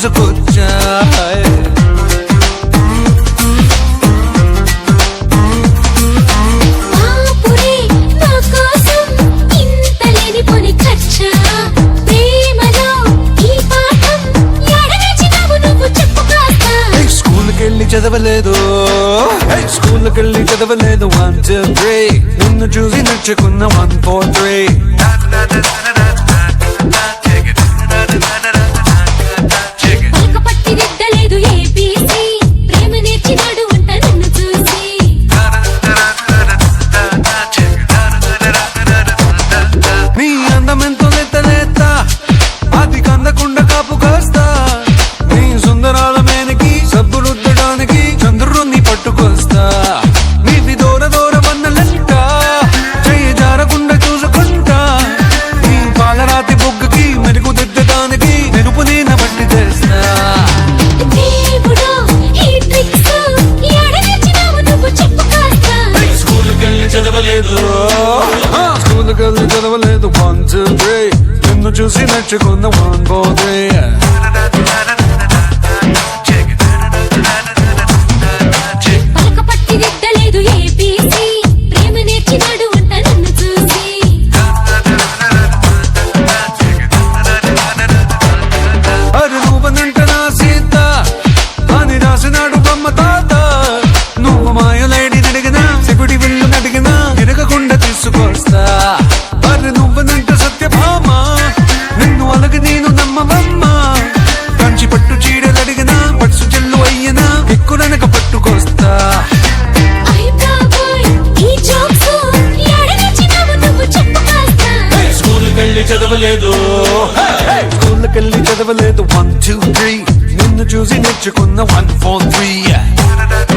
చేసుకొచ్చా చదవలేదు స్కూల్కెళ్ళి చదవలేదు 1 2 3 నిన్ను చూసి నచ్చుకున్న 1 4 3 నీ అందమెంతో లేత అది కందకుండా కాపు కాస్తా నీ సుందరాల మేనకి సబ్బు రుద్దడానికి చంద్రుణ్ణి పట్టుకొస్తా నీది దూర వన్నలంట చెయ్య జారకుండా చూసుకుంటా నీ పాలరాతి బొగ్గకి మెరుగు దిద్దడానికి మెరుపు నేను బట్టి చేస్తా స్కూల్కెళ్ళి చదవలేదు 1 2 3 నిన్ను చూసి నచ్చుకున్న 1 4 3 తీసుకొస్తా మరి నువ్వనంట సత్యభామ నిన్ను అలగ నేను నమ్మవమ్మ కంచి పట్టు చీడలు అడిగినా పట్సు చెల్లు అయ్యనా ఎక్కునక పట్టుకొస్తా స్కూల్కెళ్ళి చదవలేదు 1 2 3 నిన్ను చూసి నేర్చుకున్న 1 4 3